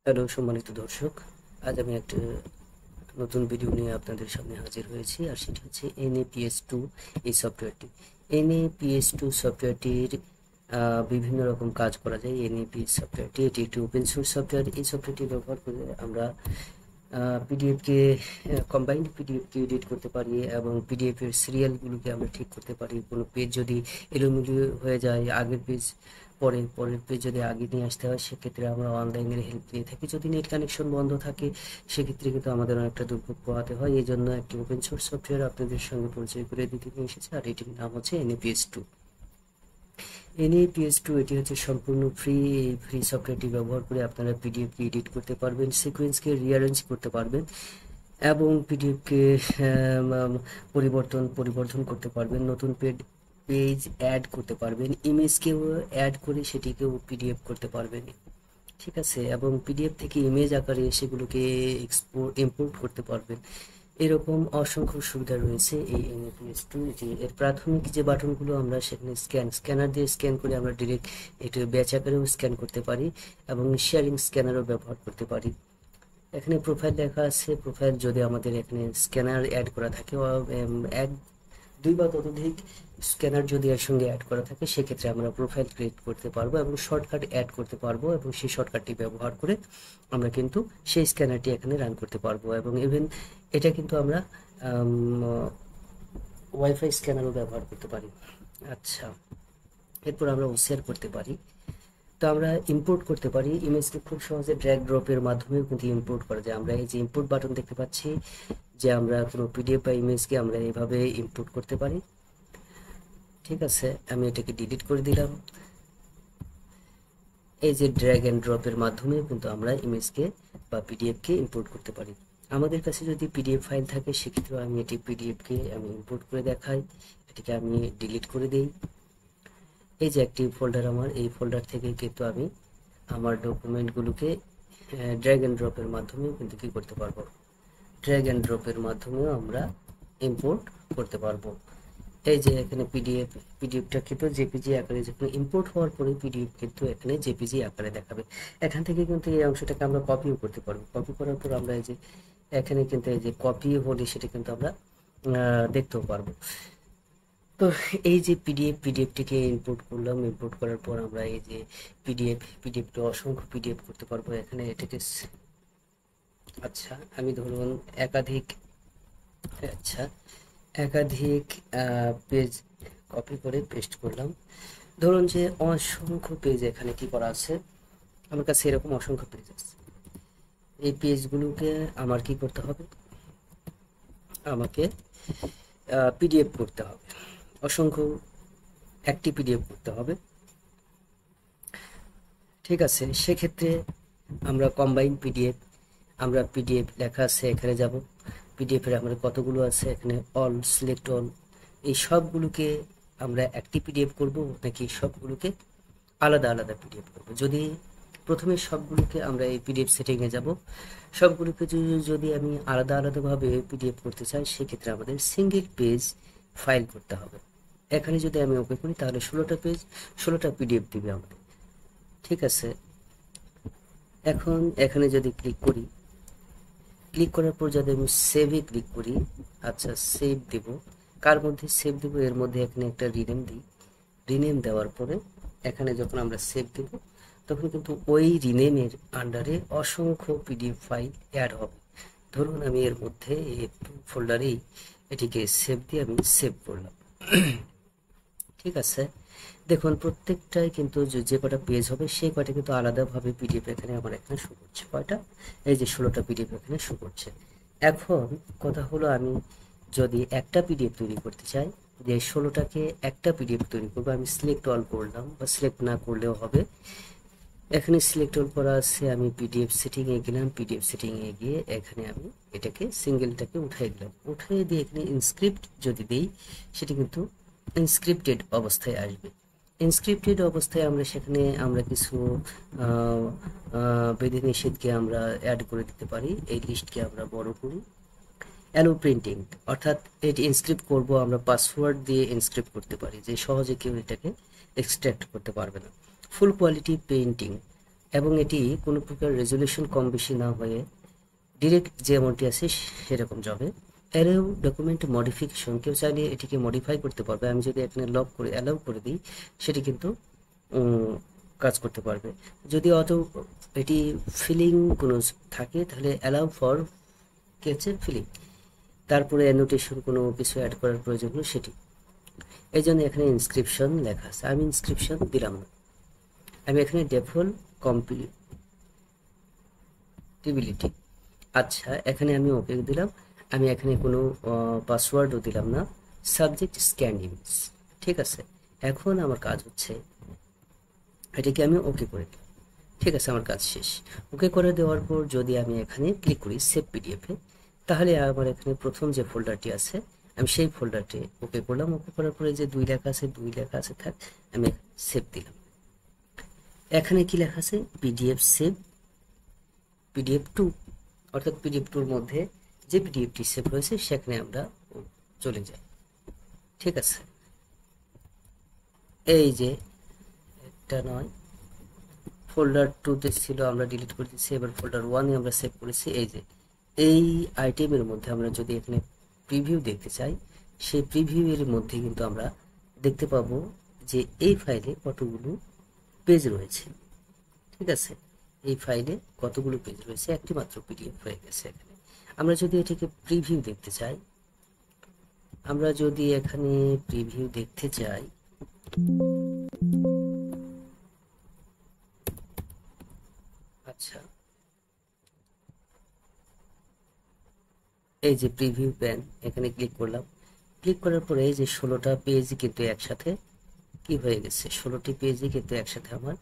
Hello সম্মানিত দর্শক, আজ আমি একটা নতুন ভিডিও নিয়ে আপনাদের সামনে হাজির হয়েছি। আর সেটা হচ্ছে NAPS2 এই সফটওয়্যারটি। NAPS2 সফটওয়্যারটির বিভিন্ন রকম কাজ করা যায়। NAPS সফটওয়্যারটি এটি একটি ওপেন সোর্স সফটওয়্যার। এই সফটওয়্যারটি ব্যবহার করে আমরা পিডিএফকে কম্বাইন্ড পিডিএফকে এডিট করতে পারি এবং পিডিএফের সিরিয়ালগুলোকে আমরা ঠিক করতে পারি। কোনো পেজ যদি এলোমেলো হয়ে যায়, আগের পেজ পরের পেজ যদি আগে নিয়ে আসতে হয়, সেক্ষেত্রে আমরা অনলাইনের হেল্প নিয়ে থাকি। যদি নেট কানেকশন বন্ধ থাকে, সেক্ষেত্রে কিন্তু আমাদের অনেকটা দুর্ভোগ পোহাতে হয়। এই জন্য একটি ওপেন সোর্স সফটওয়্যার আপনাদের সঙ্গে পরিচয় করে দিতে নিয়ে এসেছে, আর এটির নাম হচ্ছে NAPS2। NAPS2 এটি হচ্ছে সম্পূর্ণ ফ্রি। এই ফ্রি সফটওয়্যারটি ব্যবহার করে আপনারা পিডিএফকে এডিট করতে পারবেন, সিকোয়েন্সকে রিঅ্যারেঞ্জ করতে পারবেন এবং পিডিএফকে পরিবর্ধন করতে পারবেন। নতুন পেজ অ্যাড করতে পারবেন, ইমেজকেও অ্যাড করে সেটিকেও পিডিএফ করতে পারবেন। ঠিক আছে, এবং পিডিএফ থেকে ইমেজ আকারে সেগুলোকে ইম্পোর্ট করতে পারবেন। এরকম অসংখ্য সুবিধা রয়েছে এই NAPS2। এর প্রাথমিক যে বাটনগুলো, আমরা সেখানে স্ক্যানার দিয়ে স্ক্যান করে আমরা ডিরেক্ট একটু ব্যাচ আকারেও স্ক্যান করতে পারি এবং শেয়ারিং স্ক্যানারও ব্যবহার করতে পারি। এখানে প্রোফাইল লেখা আছে। প্রোফাইল যদি আমাদের এখানে স্ক্যানার অ্যাড করা থাকে, এক দুই বা ততোধিক স্ক্যানার যদি এর সঙ্গে অ্যাড করা থাকে, সেক্ষেত্রে আমরা প্রোফাইল ক্রিয়েট করতে পারবো এবং শর্টকাট অ্যাড করতে পারবো, এবং সেই শর্টকাটটি ব্যবহার করে আমরা কিন্তু সেই স্ক্যানারটি এখানে রান করতে পারবো। এবং ইভেন এটা কিন্তু আমরা ওয়াইফাই স্ক্যানারও ব্যবহার করতে পারি। আচ্ছা, এরপর আমরা OCR করতে পারি। তো আমরা ইম্পোর্ট করতে পারি ইমেজকে খুব সহজে ড্র্যাগ ড্রপের মাধ্যমেও কিন্তু ইম্পোর্ট করা যায়। আমরা এই যে ইম্পোর্ট বাটন দেখতে পাচ্ছি, যে আমরা কোনো পিডিএফ বা ইমেজকে আমরা এইভাবে ইম্পোর্ট করতে পারি। ঠিক আছে, আমি এটাকে ডিলিট করে দিলাম। এই যে ড্র্যাগ অ্যান্ড ড্রপের মাধ্যমেও কিন্তু আমরা ইমেজকে বা পিডিএফকে ইম্পোর্ট করতে পারি। আমাদের কাছে যদি পিডিএফ ফাইল থাকে, সেক্ষেত্রে আমি এটি পিডিএফকে আমি ইম্পোর্ট করে দেখাই। এটিকে আমি ডিলিট করে দিই। এই যে একটি ফোল্ডার, আমার এই ফোল্ডার থেকে কিন্তু আমি আমার ডকুমেন্টগুলোকে ড্র্যাগ অ্যান্ড ড্রপের মাধ্যমেও কিন্তু কি করতে পারবো, ড্র্যাগ অ্যান্ড ড্রপের মাধ্যমেও আমরা ইম্পোর্ট করতে পারবো। এই যে এখানে পিডিএফটা কিন্তু জেপিজি আকারে, যখন ইম্পোর্ট হওয়ার পরে পিডিএফ কিন্তু এখানে জেপিজি আকারে দেখাবে। এখান থেকে কিন্তু এই অংশটাকে আমরা কপিও করতে পারবো। কপি করার পর আমরা এই যে এখানে কিন্তু এই যে কপি হলে সেটা কিন্তু আমরা দেখতেও পারবো। তো এই যে পিডিএফটিকে ইম্পোর্ট করলাম। ইম্পোর্ট করার পর আমরা এই যে পিডিএফটা অসংখ্য পিডিএফ করতে পারবো এখানে। এটাকে আচ্ছা, আমি ধরুন একাধিক আচ্ছা একাধিক পেজ কপি করে পেস্ট করলাম। ধরুন যে অসংখ্য পেজ এখানে কি করা আছে, আমার কাছে এরকম অসংখ্য পেজ আছে। এই পেজগুলোকে আমার কি করতে হবে, আমাকে পিডিএফ করতে হবে। অসংখ্য একটি পিডিএফ করতে হবে। ঠিক আছে, সেক্ষেত্রে আমরা কম্বাইন পিডিএফ, আমরা পিডিএফ লেখা আছে এখানে যাব। পিডিএফের আমাদের কতগুলো আছে এখানে, অল, সিলেক্ট অল। এই সবগুলোকে আমরা একটি পিডিএফ করব নাকি সবগুলোকে আলাদা আলাদা পিডিএফ করব? যদি প্রথমে সবগুলোকে আমরা এই পিডিএফ সেটিংয়ে যাব, সবগুলোকে যদি আমি আলাদা আলাদাভাবে পিডিএফ করতে চাই, সেক্ষেত্রে আমাদের সিঙ্গেল পেজ ফাইল করতে হবে। এখানে যদি আমি ওকে করি, তাহলে 16টা পেজ 16টা পিডিএফ দিবে আমাদের। ঠিক আছে, এখন এখানে যদি ক্লিক করি, ক্লিক করার পর যদি আমি সেভে ক্লিক করি, আচ্ছা সেভ দেব। কার মধ্যে সেভ দেব, এর মধ্যে এখানে একটা রিনেম দিই। রিনেম দেওয়ার পরে এখানে যখন আমরা সেভ দেব, তখন কিন্তু ওই রিনেমের আন্ডারে অসংখ্য পিডিএফ ফাইল অ্যাড হবে। ধরুন আমি এর মধ্যে ফোল্ডারেই এটিকে সেভ দিয়ে আমি সেভ করলাম। ঠিক আছে, দেখুন প্রত্যেকটাই কিন্তু যে কটা পেজ হবে, সেই কটা কিন্তু আলাদাভাবে পিডিএফ এখানে আমার এখানে শো করছে। কয়টা, এই যে 16টা পিডিএফ এখানে শো করছে। এখন কথা হলো, আমি যদি একটা পিডিএফ তৈরি করতে চাই, যে 16টাকে একটা পিডিএফ তৈরি করবো, আমি সিলেক্ট অল করলাম, বা সিলেক্ট না করলেও হবে। এখানে সিলেক্ট অল করা আছে, আমি পিডিএফ সেটিংয়ে গেলাম। পিডিএফ সেটিংয়ে গিয়ে এখানে আমি এটাকে সিঙ্গেলটাকে উঠাই দিলাম। উঠিয়ে দিয়ে এখানে ইনস্ক্রিপ্ট যদি দিই, সেটি কিন্তু ইনস্ক্রিপ্টেড অবস্থায় আসবে। ইনস্ক্রিপ্টেড অবস্থায় আমরা সেখানে আমরা কিছু বিধিনিষেধকে আমরা অ্যাড করে দিতে পারি। এই লিস্টকে আমরা বড় করি। অ্যালো প্রিন্টিং, অর্থাৎ এটি ইনস্ক্রিপ্ট করব আমরা পাসওয়ার্ড দিয়ে ইনস্ক্রিপ্ট করতে পারি, যে সহজে কেউ এটাকে এক্সট্রাক্ট করতে পারবে না। ফুল কোয়ালিটি পেইন্টিং, এবং এটি কোনো প্রকার রেজুলেশন কম বেশি না হয়ে ডিরেক্ট যে অ্যামাউন্টটি আছে সেরকম যাবে। অ্যালাউ ডকুমেন্ট মডিফিকেশন, কেউ চাইলে এটিকে মডিফাই করতে পারবে। আমি যদি এখানে লক করে অ্যালাউ করে দিই, সেটি কিন্তু কাজ করতে পারবে। যদি এটি ফিলিং কোনো থাকে, তাহলে অ্যালাউ ফর কি হচ্ছে ফিলিং, তারপরে অ্যানোটেশন কোনো কিছু অ্যাড করার প্রয়োজন হলো সেটি। এই জন্য এখানে ইনস্ক্রিপশন লেখা আছে, আমি ইনস্ক্রিপশন দিলাম না, আমি এখানে ডিফল্ট কম্পিটিবিলিটি। আচ্ছা, এখানে আমি ওকে দিলাম, আমি এখানে কোনো পাসওয়ার্ডও দিলাম না, সাবজেক্ট স্ক্যান ইমেজ। ঠিক আছে, এখন আমার কাজ হচ্ছে এটাকে আমি ওকে করে দিই। ঠিক আছে, আমার কাজ শেষ। ওকে করে দেওয়ার পর যদি আমি এখানে ক্লিক করি সেভ পিডিএফে, তাহলে আমার এখানে প্রথম যে ফোল্ডারটি আছে আমি সেই ফোল্ডারটি ওকে করলাম। ওকে করার পরে যে 2 লেখা আছে, 2 লেখা আছে থাক, আমি সেভ দিলাম। এখানে কি লেখা আছে, পিডিএফ সেভ পিডিএফ 2, অর্থাৎ পিডিএফ 2 এর মধ্যে যে পিডিএফটি সেভ হয়েছে সেখানে আমরা চলে যাই। ঠিক আছে, এই যে এটা নয়, ফোল্ডার 2তে ছিল, আমরা ডিলিট করে দিচ্ছি, এবার ফোল্ডার 1-এ আমরা সেভ করেছি। এই যে এই আইটেমের মধ্যে আমরা যদি এখানে প্রিভিউ দেখতে চাই, সেই প্রিভিউ এর মধ্যে কিন্তু আমরা দেখতে পাবো যে এই ফাইলে কতগুলো পেজ রয়েছে। ঠিক আছে, এই ফাইলে কতগুলো পেজ রয়েছে, একটি মাত্র পিডিএফ হয়ে গেছে এখানে। আমরা যদি এটাকে প্রিভিউ দেখতে চাই, আমরা যদি এখানে প্রিভিউ দেখতে চাই, আচ্ছা এই যে প্রিভিউ প্যান, এখানে ক্লিক করলাম। ক্লিক করার পরে এই যে 16টা পেজ কিন্তু একসাথে কি হয়ে গেছে, 16টি পেজই কিন্তু একসাথে আমার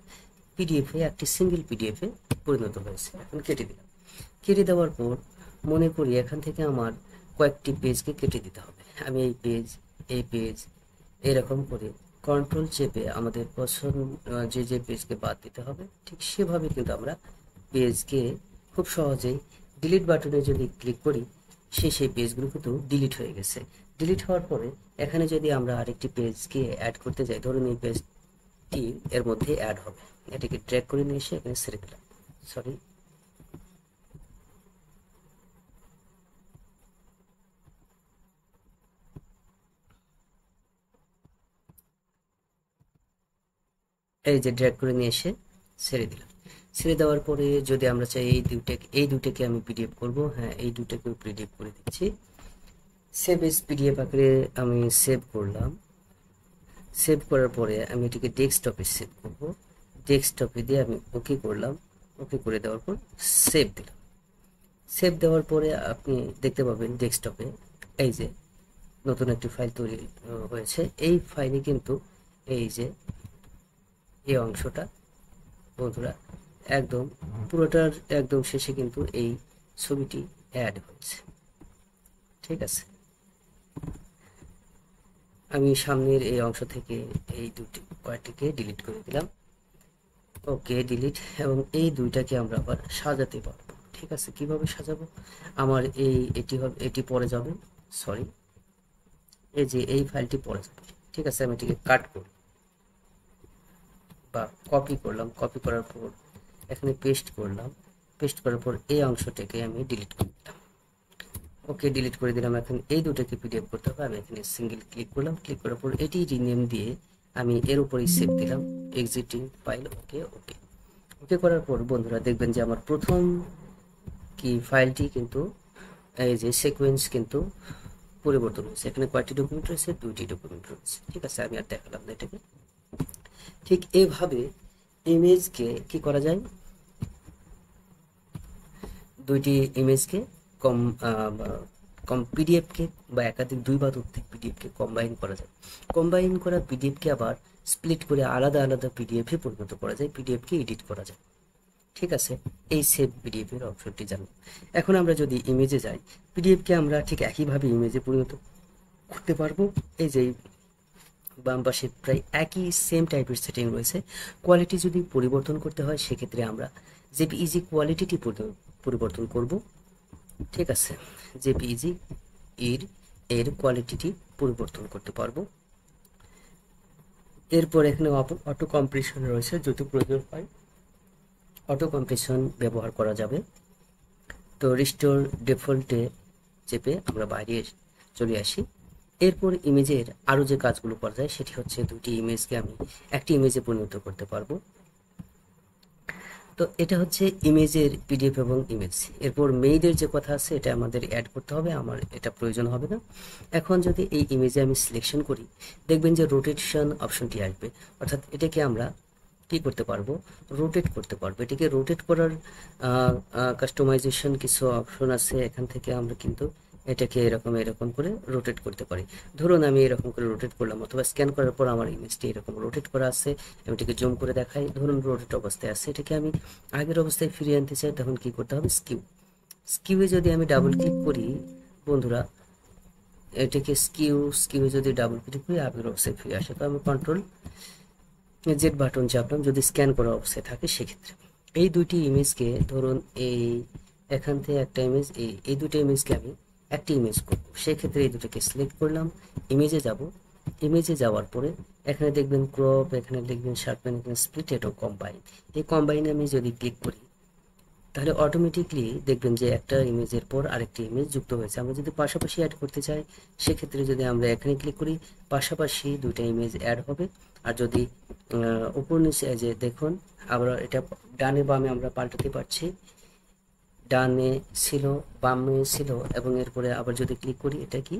পিডিএফে একটি সিঙ্গেল পিডিএফে পরিণত হয়েছে। এখন কেটে দিলাম। কেটে দেওয়ার পর মনে করি এখান থেকে আমার কয়েকটি পেজকে কেটে দিতে হবে। আমি এই পেজ এরকম করে কন্ট্রোল চেপে আমাদের পছন্দ যে পেজকে বাদ দিতে হবে, ঠিক সেভাবে কিন্তু আমরা পেজকে খুব সহজেই ডিলিট বাটনে যদি ক্লিক করি, সেই পেজগুলো কিন্তু ডিলিট হয়ে গেছে। ডিলিট হওয়ার পরে এখানে যদি আমরা আরেকটি পেজকে অ্যাড করতে যাই, ধরুন এই পেজটি এর মধ্যে অ্যাড হবে, এটাকে ড্র্যাগ করে নিয়ে এসে এখানে ছেড়ে দিলাম। সরি, এই যে ড্র্যাগ করে নিয়ে এসে ছেড়ে দিলাম। ছেড়ে দেওয়ার পরে যদি আমরা চাই এই দুটাকে আমি পিডিএফ করব, হ্যাঁ এই দুটাকে পিডিএফ করে দিচ্ছি। সেভ এস পিডিএফ আকারে আমি সেভ করলাম। সেভ করার পরে আমি এটিকে ডেস্কটপে সেভ করব। ডেস্কটপে দিয়ে আমি ওকে করলাম। ওকে করে দেওয়ার পর সেভ দিলাম। সেভ দেওয়ার পরে আপনি দেখতে পাবেন ডেস্কটপে এই যে নতুন একটি ফাইল তৈরি হয়েছে। এই ফাইলে কিন্তু এই যে এই অংশটা বন্ধুরা একদম পুরোটার একদম শেষে কিন্তু এই ছবিটি অ্যাড হয়েছে। ঠিক আছে, আমি সামনের এই অংশ থেকে এই কয়েকটিকে ডিলিট করে দিলাম। ওকে ডিলিট, এবং এই দুইটাকে আমরা আবার সাজাতে পারবো। ঠিক আছে, কিভাবে সাজাবো, আমার এটি পরে যাবে, সরি এই যে এই ফাইলটি পরে যাবে। ঠিক আছে, আমি এটিকে কাট করি বা কপি করলাম। কপি করার পর এখানে পেস্ট করলাম। পেস্ট করার পর এই অংশটাকে আমি ডিলিট করে দিলাম। ওকে ডিলিট করে দিলাম। এখন এই দুটোকে পিডিএফ করতে হবে, আমি এখানে সিঙ্গেল ক্লিক করলাম। ক্লিক করার পর এটি রিনেম দিয়ে আমি এর উপরেই সেভ দিলাম, এক্সিটিং ফাইল। ওকে ওকে ওকে করার পর বন্ধুরা দেখবেন যে আমার প্রথম কি ফাইলটি কিন্তু এই যে সিকোয়েন্স কিন্তু পরিবর্তন হয়েছে। এখানে কয়টি ডকুমেন্ট রয়েছে, 2টি ডকুমেন্ট রয়েছে। ঠিক আছে, আমি আর দেখালাম না এটাকে। ঠিক এইভাবে ইমেজকে কি করা যায়, 2টি ইমেজকে কম পিডিএফকে বা একাধিক 2 বা তথ্যিক পিডিএফকে কম্বাইন করা যায়। কম্বাইন করা পিডিএফকে আবার স্প্লিট করে আলাদা আলাদা পিডিএফে পরিণত করা যায়, পিডিএফকে এডিট করা যায়। ঠিক আছে, এই সেভ পিডিএফ এর অপশনটি জানবো। এখন আমরা যদি ইমেজে যাই, পিডিএফকে আমরা ঠিক একইভাবে ইমেজে পরিণত করতে পারবো। এই যে বাম পাশে প্রায় একই সেম টাইপের সেটিং রয়েছে। কোয়ালিটি যদি পরিবর্তন করতে হয় সেক্ষেত্রে আমরা জেপিইজি কোয়ালিটিটি পরিবর্তন করব। ঠিক আছে, জেপিইজি এর কোয়ালিটিটি পরিবর্তন করতে পারবো। এরপর এখানে অটো কম্প্রেশন রয়েছে, যদি প্রয়োজন হয় অটো কম্প্রেশন ব্যবহার করা যাবে। তো রিস্টোর ডিফল্টে চেপে আমরা বাইরে চলে আসি। এরপর ইমেজের আরও যে কাজগুলো করা যায় সেটি হচ্ছে দুটি ইমেজকে আমি একটি ইমেজে পরিণত করতে পারবো। তো এটা হচ্ছে ইমেজের পিডিএফ এবং ইমেজ। এরপর মেইলের যে কথা আছে এটা আমাদের অ্যাড করতে হবে, আমার এটা প্রয়োজন হবে না। এখন যদি এই ইমেজে আমি সিলেকশন করি, দেখবেন যে রোটেশন অপশনটি আসবে, অর্থাৎ এটাকে আমরা কি করতে পারবো, রোটেট করতে পারবো। এটিকে রোটেট করার কাস্টমাইজেশন কিছু অপশন আছে, এখান থেকে আমরা কিন্তু এটাকে এরকম এরকম করে রোটেট করতে পারি। ধরুন আমি এরকম করে রোটেট করলাম, অথবা স্ক্যান করার পর আমার ইমেজটি এরকম রোটেট করা আছে, আমি এটাকে জুম করে দেখাই। ধরুন রোটেট অবস্থায় আছে, এটাকে আমি আগের অবস্থায় ফিরিয়ে আনতে চাই, তখন কি করতে হবে, স্কিউয়ে যদি আমি ডাবল ক্লিক করি বন্ধুরা, এটাকে স্কিউয়ে যদি ডাবল ক্লিক করি আগের অবস্থায় ফিরে আসে। তো আমি কন্ট্রোল জেড বাটন চাপলাম যদি স্ক্যান করা অবস্থায় থাকে সেক্ষেত্রে। এই দুইটি ইমেজকে ধরুন এখান থেকে একটা ইমেজ, এই দুটো ইমেজকে আমি একটি ইমেজ করবো, সেক্ষেত্রে এই দুটোকে সিলেক্ট করলাম, ইমেজে যাব। ইমেজে যাওয়ার পরে এখানে দেখবেন ক্রপ, এখানে দেখবেন শার্পেন, এখানে স্প্লিট এবং কম্বাইন। এই কম্বাইনে আমি যদি ক্লিক করি তাহলে অটোমেটিকলি দেখবেন যে একটা ইমেজের পর আরেকটি ইমেজ যুক্ত হয়েছে। আমরা যদি পাশাপাশি অ্যাড করতে চাই সেক্ষেত্রে যদি আমরা এখানে ক্লিক করি পাশাপাশি দুইটা ইমেজ অ্যাড হবে। আর যদি উপর নিচে যে দেখুন আবার এটা ডানে বামে আমরা পাল্টাতে পারছি, ডানে ছিল বামে ছিল, এবং এরপরে আবার যদি ক্লিক করি এটা কি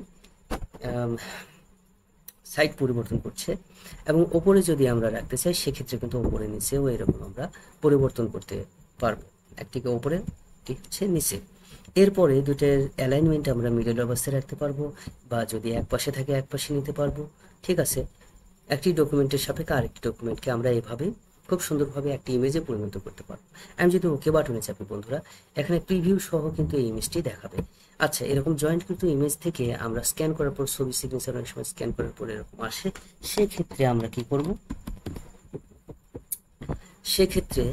সাইড পরিবর্তন করছে। এবং ওপরে যদি আমরা রাখতে চাই সেক্ষেত্রে কিন্তু ওপরে নিচেও এরকম আমরা পরিবর্তন করতে পারবো, একটিকে ওপরে একটি হচ্ছে নিচে। এরপরে দুটোর অ্যালাইনমেন্ট আমরা মিডল অবস্থায় রাখতে পারবো, বা যদি এক পাশে থাকে এক পাশে নিতে পারবো। ঠিক আছে, একটি ডকুমেন্টের সাপেক্ষে আরেকটি ডকুমেন্টকে আমরা এভাবে খুব সুন্দরভাবে একটি ইমেজে পরিণত করতে পারবো। আমি যদি ওকে বাটনে চাপি বন্ধুরা, এখানে প্রিভিউ সহ কিন্তু এই ইমেজটি দেখাবে। আচ্ছা, এরকম জয়েন্ট কিন্তু ইমেজ থেকে আমরা স্ক্যান করার পর ছবি সিগনেচার অনেক সময় স্ক্যান করার পর এরকম আসে, সেক্ষেত্রে আমরা কি করব, সেক্ষেত্রে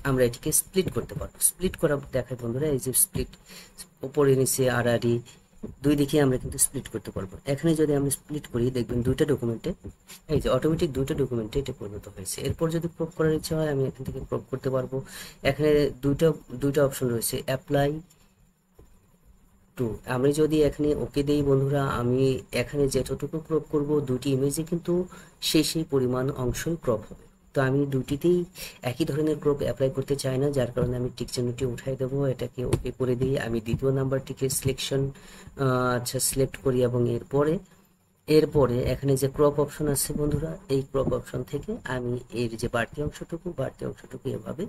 আমরা এটিকে স্প্লিট করতে পারবো। স্প্লিট করা দেখায় বন্ধুরা, এই যে স্প্লিট উপরে নিচে আড়াআড়ি দুই দিকে আমরা কিন্তু স্প্লিট করতে পারবো। এখানে যদি আমরা স্প্লিট করি দেখবেন দুইটা ডকুমেন্টে, এই যে অটোমেটিক দুইটা ডকুমেন্টে এটা পরিণত হয়েছে। এরপর যদি ক্রপ করার ইচ্ছা হয় আমি এখান থেকে ক্রপ করতে পারবো। এখানে দুইটা অপশন রয়েছে, অ্যাপ্লাই টু। আমি যদি এখানে ওকে দেই বন্ধুরা, আমি এখানে যতটুকু ক্রপ করব দুটি ইমেজে কিন্তু সেই পরিমাণ অংশই ক্রপ হবে। তো আমি দুটিতেই একই ধরনের ক্রপ অ্যাপ্লাই করতে চাই না, যার কারণে আমি টিক চিহ্নটি উঠাই দেবো, এটাকে ওকে করে দিই। আমি দ্বিতীয় নাম্বারটিকে সিলেক্ট করি, এবং এরপরে এখানে যে ক্রপ অপশন আছে বন্ধুরা, এই ক্রপ অপশন থেকে আমি এর যে বাড়তি অংশটুকু এভাবে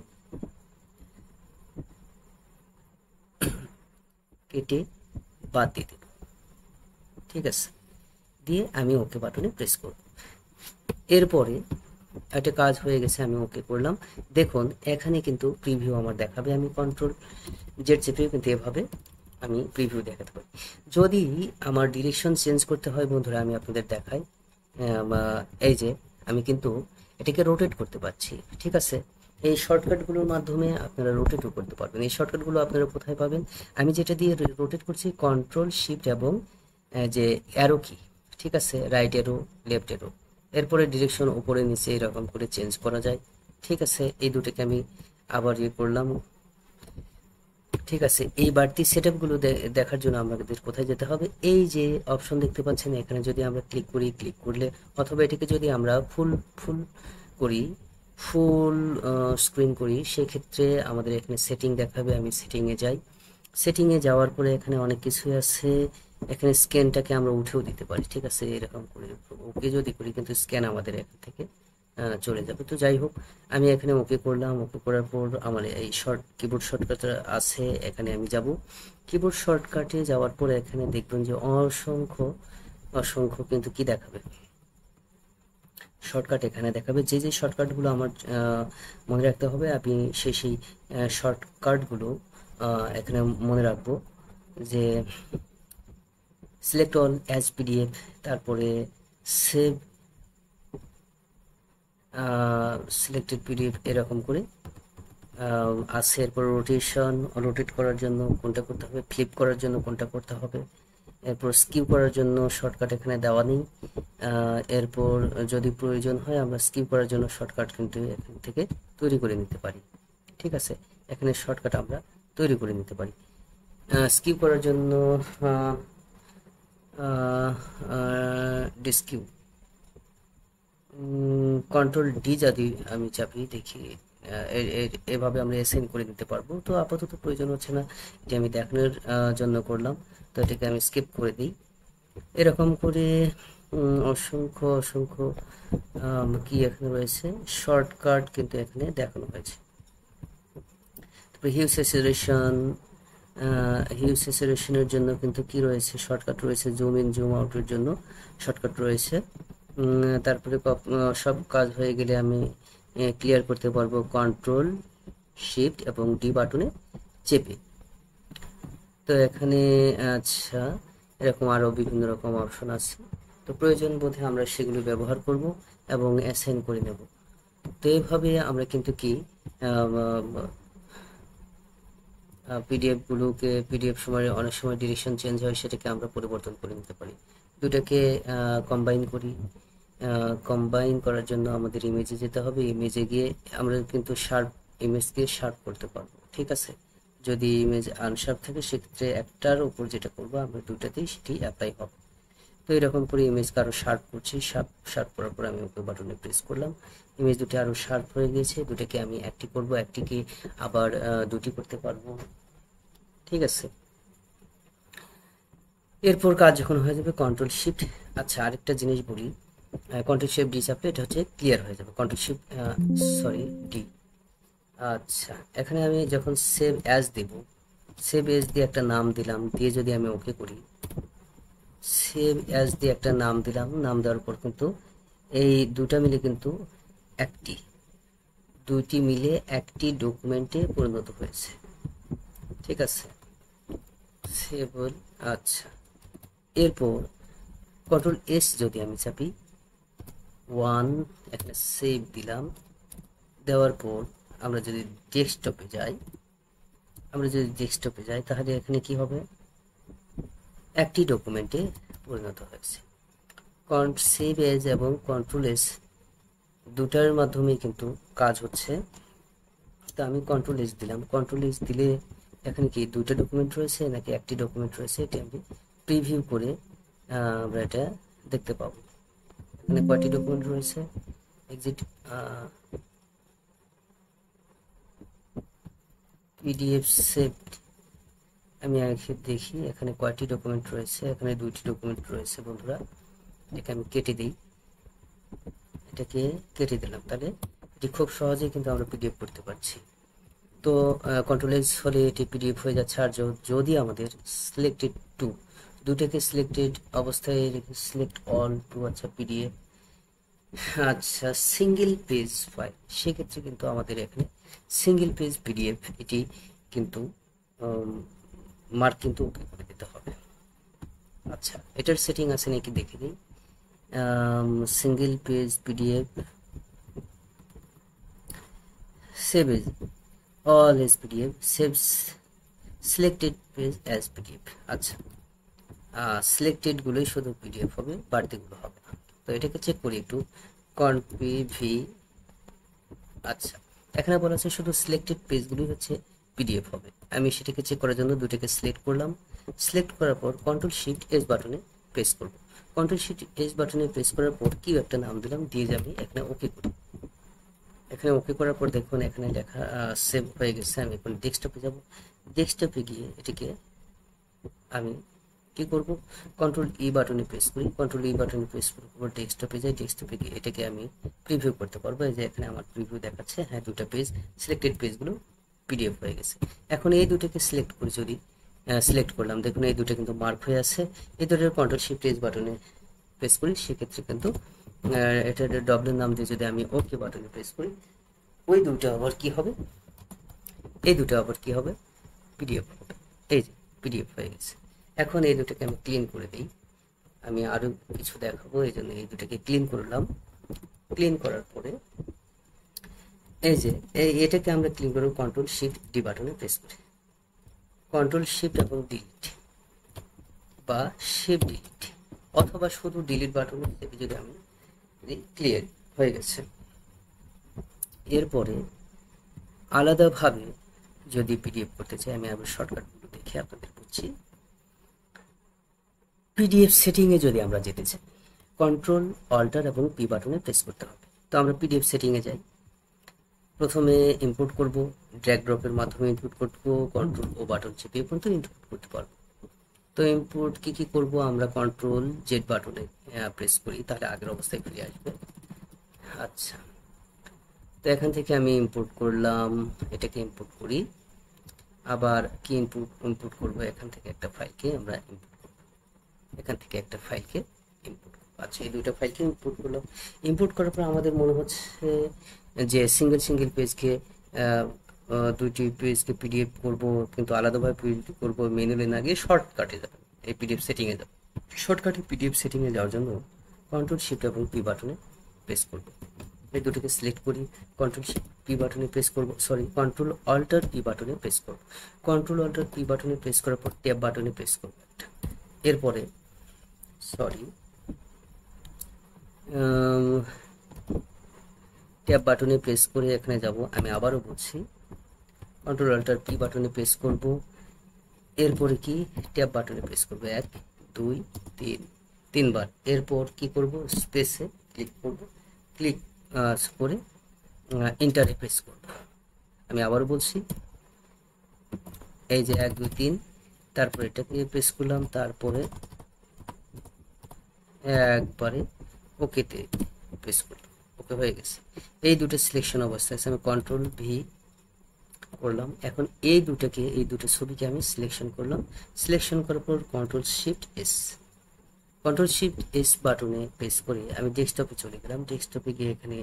কেটে বাদ দিয়ে দেব। ঠিক আছে, দিয়ে আমি ওকে বাটনে প্রেস করব। এরপরে একটা কাজ হয়ে গেছে, আমি ওকে করলাম। দেখুন এখানে কিন্তু প্রিভিউ আমার দেখাবে, আমি কন্ট্রোল জেড চেপে কিন্তু এভাবে আমি প্রিভিউ দেখাতে পারি। যদি আমার ডিরেকশন চেঞ্জ করতে হয় বন্ধুরা, আমি আপনাদের দেখাই, এই যে আমি কিন্তু এটাকে রোটেট করতে পারছি। ঠিক আছে, এই শর্টকাটগুলোর মাধ্যমে আপনারা রোটেটও করতে পারবেন। এই শর্টকাটগুলো আপনারা কোথায় পাবেন, আমি যেটা দিয়ে রোটেট করছি কন্ট্রোল শিফট এবং যে অ্যারো কি, ঠিক আছে, রাইট অ্যারো লেফট অ্যারো, এরপরে ডিরেকশন উপরে নিচে এরকম করে চেঞ্জ করা যায়। ঠিক আছে, এই দুটোকে আমি আবার করলাম। ঠিক আছে, এই বাড়তি সেটআপগুলো দেখার জন্য আমাদের কোথায় যেতে হবে, এই যে অপশন দেখতে পাচ্ছেন এখানে যদি আমরা ক্লিক করলে, অথবা এটিকে যদি আমরা ফুল স্ক্রিন করি, সেক্ষেত্রে আমাদের এখানে সেটিং দেখাবে। আমি সেটিংয়ে যাই, সেটিংয়ে যাওয়ার পরে এখানে অনেক কিছু আছে, এখানে স্ক্যানটাকে আমরা উঠেও দিতে পারি। ঠিক আছে, এরকম করে ওকে যদি করি কিন্তু স্ক্যান আমাদের এখান থেকে চলে যাবে। তো যাই হোক, আমি এখানে ওকে করলাম। ওকে করার পর আমার এই কিবোর্ড শর্টকাট আছে, এখানে আমি যাব। কিবোর্ড শর্টকাটে যাওয়ার পর এখানে দেখবেন যে অসংখ্য কিন্তু কি দেখাবে, শর্টকাট এখানে দেখাবে। যে শর্টকাটগুলো আমার মনে রাখতে হবে, আমি সেই শর্টকাটগুলো এখানে মনে রাখবো, যে সিলেক্ট অল অ্যাজ পিডিএফ, তারপরে সেভ সিলেক্টেড পিডিএফ, এরকম করে আছে। এরপর রোটেট করার জন্য কোনটা করতে হবে, ফ্লিপ করার জন্য কোনটা করতে হবে, এরপর স্কিউ করার জন্য শর্টকাট এখানে দেওয়া নেই। এরপর যদি প্রয়োজন হয় আমরা স্কিউ করার জন্য শর্টকাট কিন্তু এখান থেকে তৈরি করে নিতে পারি। ঠিক আছে, এখানে শর্টকাট আমরা তৈরি করে নিতে পারি। স্কিপ করার জন্য ডিসকিউ কন্ট্রোল ডি যদি আমি চাপি দেখি, এভাবে আমরা অ্যাসাইন করে নিতে পারবো। তো আপাতত প্রয়োজন হচ্ছে না, এটি আমি দেখানোর জন্য করলাম। তো এটাকে আমি স্কিপ করে দিই। এরকম করে অসংখ্য অসংখ্য কি এখানে রয়েছে, শর্টকাট কিন্তু এখানে দেখানো হয়েছে। তারপরে হিউ স্যাচুরেশনের জন্য কিন্তু কি রয়েছে, শর্টকাট রয়েছে। জুম ইন জুম আউটের জন্য শর্টকাট রয়েছে। তারপরে সব কাজ হয়ে গেলে আমি ক্লিয়ার করতে পারবো কন্ট্রোল শিফট এবং ডি বাটনে চেপে। তো এখানে আচ্ছা এরকম আরো বিভিন্ন রকম অপশন আছে, তো প্রয়োজন বোধে আমরা সেগুলো ব্যবহার করব এবং অ্যাসাইন করে নেব। তো এইভাবে আমরা কিন্তু কি পিডিএফ সময় অনেক সময় ডিরেকশন চেঞ্জ হয়, সেটাকে আমরা পরিবর্তন করে নিতে পারি। দুটাকে কম্বাইন করি। কম্বাইন করার জন্য আমাদের ইমেজে যেতে হবে। ইমেজে গিয়ে আমরা কিন্তু ইমেজকে শার্প করতে পারবো। ঠিক আছে, যদি ইমেজ আনশার্প থাকে সেক্ষেত্রে একটার উপর যেটা করবো আমরা দুটাতেই সেটি অ্যাপ্লাই হবে। তো এরকম করে ইমেজকে আরো শার্প করছি। শার্প করার পর আমি ওকে বাটনে প্রেস করলাম, ইমেজ দুটি আরো শার্প হয়ে গেছে। দুটাকে আমি একটি করব, একটিকে আবার দুটি করতে পারবো। ঠিক আছে, এরপর কাজ যখন হয়ে যাবে কন্ট্রোল শিফট, আচ্ছা আরেকটা জিনিস বলি, কন্ট্রোল শিফট ডি চাপলে এটা হচ্ছে ক্লিয়ার হয়ে যাবে। Control shift D. আচ্ছা এখানে আমি যখন সেভ অ্যাজ দেব, সেভ অ্যাজ দিয়ে একটা নাম দিলাম, দিয়ে যদি আমি ওকে করি, সেভ অ্যাজ দিয়ে একটা নাম দিলাম, নাম দেওয়ার পর কিন্তু এই দুটা মিলে কিন্তু দুইটি মিলে একটি ডকুমেন্টে পরিণত হয়েছে। ঠিক আছে, সেভ। আচ্ছা এরপর কন্ট্রোল এস যদি আমি চাপি, একটা সেভ দিলাম, দেওয়ার পর আমরা যদি ডেস্কটপে যাই তাহলে এখানে কি হবে, একটি ডকুমেন্টে পরিণত হয়েছে। সেভ এজ এবং কন্ট্রোল এস দুটার মাধ্যমে কিন্তু কাজ হচ্ছে। তো আমি কন্ট্রোল এস দিলাম, কন্ট্রোল এস দিলে এখানে কি দুইটা ডকুমেন্ট রয়েছে নাকি একটি ডকুমেন্ট রয়েছে, এটি আমি প্রিভিউ করে আমরা এটা দেখতে পাবো। এখানে কয়টি ডকুমেন্ট রয়েছে, এক্সিট পিডিএফ সেভ, আমি দেখি এখানে কয়টি ডকুমেন্ট রয়েছে। এখানে দুইটি ডকুমেন্ট রয়েছে বন্ধুরা। এটাকে আমি কেটে দিই, এটাকে কেটে দিলাম, তাহলে এটি খুব সহজেই কিন্তু আমরা পিডিএফ করতে পারছি। তো কন্ট্রোল এস হলে এটি পিডিএফ হয়ে যাচ্ছে। আর যদি আমাদের সিলেক্টেড টু, দুটাকে সিলেক্টেড অবস্থায় রেখে সিলেক্ট অল টু, আচ্ছা পিডিএফ, আচ্ছা সিঙ্গেল পেজ ফাইল, সেক্ষেত্রে কিন্তু আমাদের এখানে সিঙ্গেল পেজ পিডিএফ এটি কিন্তু মার্ক কিন্তু ওকে করে দিতে হবে। আচ্ছা এটার সেটিং আছে নাকি দেখে দিই। Single page PDF, save as all as PDF, save selected page as PDF. আচ্ছা সিলেক্টেড গুলোই শুধু পিডিএফ হবে, বাড়তিগুলো হবে না। তো এটাকে চেক করি একটু, কনপিভি। আচ্ছা এখানে বলা আছে শুধু সিলেক্টেড পেজগুলোই হচ্ছে পিডিএফ হবে। আমি সেটাকে চেক করার জন্য দুটোকে সিলেক্ট করলাম। সিলেক্ট করার পর কন্ট্রোল শিফট এস বাটনে প্রেস করব। কন্ট্রোল শিফট এস বাটনে প্রেস করার পর কি একটা নাম দিলাম, দিয়ে যাবে এখানে ওকে করি। এখানে ওকে করার পর দেখুন এখানে লেখা সেভ হয়ে গেছে। আমি এখন ডেস্কটপে যাব, ডেস্কটপে গিয়ে এটিকে আমি কি করব, কন্ট্রোল ই বাটনে প্রেস করি। কন্ট্রোল ই বাটনে প্রেস করার পর ডেস্কটপে যাই, ডেস্কটপে গিয়ে এটাকে আমি প্রিভিউ করতে পারবো। এই যে এখানে আমার প্রিভিউ দেখাচ্ছে, হ্যাঁ দুটো পেজ সিলেক্টেড পেজগুলো পিডিএফ হয়ে গেছে। এখন এই দুটোকে সিলেক্ট করে যদি সিলেক্ট করলাম, দেখুন এই দুটো কিন্তু মার্ক হয়ে আছে। এই দুটোর কন্ট্রোল শিফট এস বাটনে প্রেস করি, সেক্ষেত্রে কিন্তু এটা ডব্লিউ নাম দিয়ে যদি আমি ওকে বাটনে প্রেস করি, ওই দুটো আবার কি হবে, এই দুটো আবার কি হবে, পিডিএফ হবে। এই যে পিডিএফ হয়ে গেছে। এখন এই দুটোকে আমি ক্লিন করে দিই, আমি আরো কিছু দেখাবো, এই জন্য এই দুটোকে ক্লিন করলাম। ক্লিন করার পরে এই যে এটাকে আমরা ক্লিন করবো, কন্ট্রোল শিফট ডি বাটনে প্রেস করি। কন্ট্রোল শিফট এবং ডিলিট বা শিফট ডিলিট অথবা শুধু ডিলিট বাটনে যদি আমি ক্লিয়ার হয়ে গেছে। এরপরে আলাদাভাবে যদি পিডিএফ করতে চাই, আমি আবার শর্টকাটগুলো দেখে আপনাদের বলছি। পিডিএফ সেটিংয়ে যদি আমরা যেতে চাই, কন্ট্রোল অল্টার এবং পি বাটনে প্রেস করতে হবে। তো আমরা পিডিএফ সেটিংয়ে যাই, প্রথমে ইম্পোর্ট করব, ড্র্যাগ ড্রপের মাধ্যমে ইনপুট করব, কন্ট্রোল ও বাটন চেপে পর্যন্ত ইনপুট করতে পারবো। তো ইম্পোর্ট কি করব, আমরা কন্ট্রোল জেড বাটনে প্রেস করি, তাহলে আগের অবস্থায় ফিরে আসবে। আচ্ছা, তো এখান থেকে আমি ইম্পোর্ট করলাম, এটাকে ইম্পোর্ট করি, আবার কি ইম্পোর্ট করব, এখান থেকে একটা ফাইলকে আমরা ইম্পোর্ট করব, এখান থেকে একটা ফাইলকে ইম্পোর্ট করব। আচ্ছা, এই দুটো ফাইলকে ইম্পোর্ট করলাম। ইম্পোর্ট করার পর আমাদের মনে হচ্ছে যে সিঙ্গেল পেজকে দুইটি পেজকে পিডিএফ করব, কিন্তু আলাদাভাবে পিডিএফ করব, ম্যানুয়ালি না গিয়ে শর্টকাটে যাবেন, এই পিডিএফ সেটিংয়ে যাবেন। শর্টকাটে পিডিএফ সেটিংয়ে যাওয়ার জন্য কন্ট্রোল শিফট এবং পি বাটনে প্রেস করব। এই দুটোকে সিলেক্ট করি, কন্ট্রোল শিফট পি বাটনে প্রেস করব, সরি কন্ট্রোল অল্টার পি বাটনে প্রেস করব। কন্ট্রোল অল্টার পি বাটনে প্রেস করার পর ট্যাব বাটনে প্রেস করব একটা। এরপরে ট্যাব বাটনে প্রেস করে এখানে যাব, আমি আবারও বলছি কন্ট্রোল অল্টার পি বাটনে প্রেস করব। এরপরে কি ট্যাব বাটনে প্রেস করব 1 2 3 তিনবার। এরপর কি করব, স্পেসে ক্লিক করব, ক্লিক করে এন্টারে প্রেস করব। আমি আবারও বলছি, এই যে 1 2 3, তারপরে এটাকে প্রেস করলাম, তারপরে একবারে ওকেতে প্রেস করলাম, ওকে হয়ে গেছে। এই দুটো সিলেকশন অবস্থায় আছে, আমি কন্ট্রোল ভি করলাম। এখন এই দুটো ছবিকে আমি সিলেকশন করলাম, সিলেকশন করার পর কন্ট্রোল শিফট এস বাটনে প্রেস করে আমি ডেস্কটপে চলে গেলাম। ডেস্কটপে গিয়ে এখানে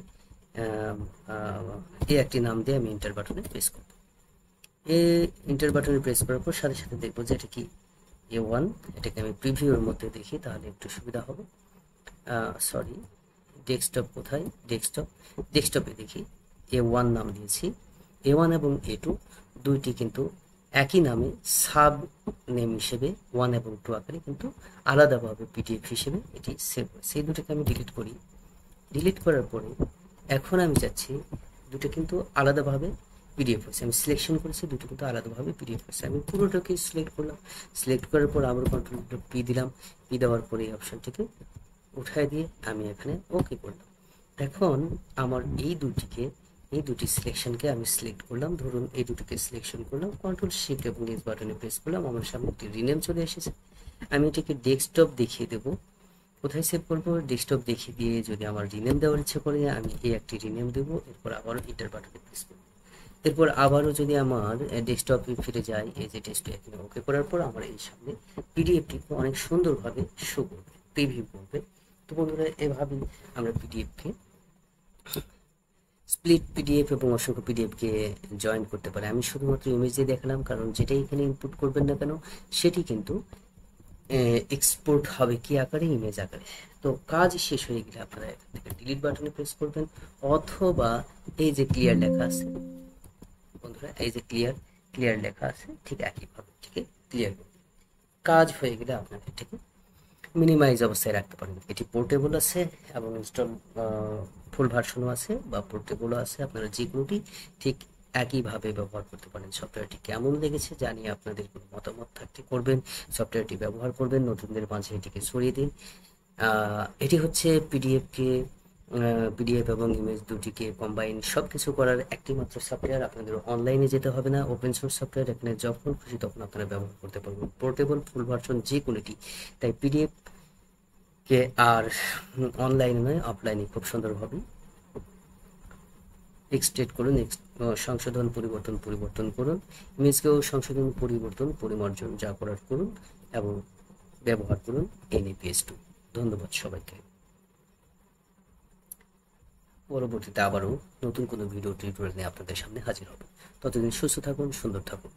এই একটি নাম দিয়ে আমি এন্টার বাটনে প্রেস করব। এই এন্টার বাটনে প্রেস করার পর সাথে সাথে দেখবো যে এটা কি A1। এটাকে আমি প্রিভিউর মধ্যে দেখি, তাহলে একটু সুবিধা হবে। সরি, ডেস্কটপ কোথায়, ডেস্কটপে দেখি A1 নাম দিয়েছি। A1 এবং A2 দুইটি কিন্তু একই নামে সাব নেম হিসেবে 1 এবং 2 আকারে, কিন্তু আলাদাভাবে পিডিএফ হিসেবে এটি সেভ হয়। সেই দুটোকে আমি ডিলিট করি। ডিলিট করার পরে এখন আমি চাচ্ছি দুটো কিন্তু আলাদাভাবে পিডিএফ হয়েছে, আমি সিলেকশন করেছি, দুটো কিন্তু আলাদাভাবে পিডিএফ হয়েছে। আমি পুরোটাকে সিলেক্ট করলাম, সিলেক্ট করার পর আবার কন্ট্রোল পি দিলাম, পি দেওয়ার পরে এই অপশনটিকে উঠায় দিয়ে আমি এখানে ওকে করলাম। এখন আমার এই দুটি সিলেকশনকে আমি সিলেক্ট করলাম, ধরুন এই দুটোকে সিলেকশন করলাম, কন্ট্রোল শিফট এবং এস বাটনে প্রেস করলাম, আমার সামনে একটি রিনেম চলে এসেছে। আমি এটাকে ডেস্কটপ দেখিয়ে দেবো, কোথায় সেভ করবো, ডেস্কটপ দেখিয়ে দিয়ে যদি আমার রিনেম দেওয়ার ইচ্ছে করে আমি এই একটি রিনেম দেবো, এরপর আবারও এন্টার বাটনে প্রেস করবো। এরপর আবারও যদি আমার ডেস্কটপে ফিরে যায়, এই যে ডেস্কটপ এখানে ওকে করার পর আমার এই সামনে পিডিএফটি অনেক সুন্দরভাবে শো করবে, প্রিভিউ করবে। তো বন্ধুরা, এভাবেই আমরা পিডিএফকে স্প্লিট পিডিএফ এবং অসংখ্য পিডিএফকে জয়েন করতে পারি। আমি শুধুমাত্র ইমেজ দিয়ে দেখালাম, কারণ যেটাই এখানে ইনপুট করবেন না কেন সেটি কিন্তু এক্সপোর্ট হবে কি আকারে, ইমেজ আকারে। তো কাজ শেষ হয়ে গেলে আপনারা এখান থেকে ডিলিট বাটনে প্রেস করবেন, অথবা এই যে ক্লিয়ার লেখা আছে বন্ধুরা, এই যে ক্লিয়ার লেখা আছে, ঠিক একইভাবে এটিকে ক্লিয়ার করবেন। কাজ হয়ে গেলে আপনারা এটাকে মিনিমাইজ অবস্থায় রাখতে পারেন। এটি পোর্টেবল আছে এবং ইনস্টল ফুল ভার্সনও আছে বা পোর্টেবলও আছে, আপনারা যে কোনোটি ঠিক একইভাবে ব্যবহার করতে পারেন। সফটওয়্যারটি কেমন লেগেছে জানিয়ে আপনাদের কোনো মতামত থাকতে করবেন, সফটওয়্যারটি ব্যবহার করবেন, নতুনদের মাঝে এটিকে ছড়িয়ে দিন। এটি হচ্ছে পিডিএফ এবং ইমেজ দুটিকে কম্বাইন সব কিছু করার একটি মাত্র সফটওয়্যার। আপনাদের অনলাইনে যেতে হবে না, ওপেন সোর্স সফটওয়্যার, এখানে যখন খুশি তখন আপনারা ব্যবহার করতে পারবেন, পোর্টেবল ফুল ভার্সন যে কোনোটি। তাই পিডিএফ কে আর অনলাইনে নয় অফলাইনে খুব সুন্দরভাবে এক্সট্রেক্ট করুন, সংশোধন পরিবর্তন করুন, ইমেজকেও সংশোধন পরিমার্জন যা করার করুন এবং ব্যবহার করুন NAPS2। ধন্যবাদ সবাইকে। পরবর্তীতে আবারও নতুন কোনো ভিডিও টিউটোরিয়াল নিয়ে আপনাদের সামনে হাজির হব। ততদিন সুস্থ থাকুন, সুন্দর থাকুন।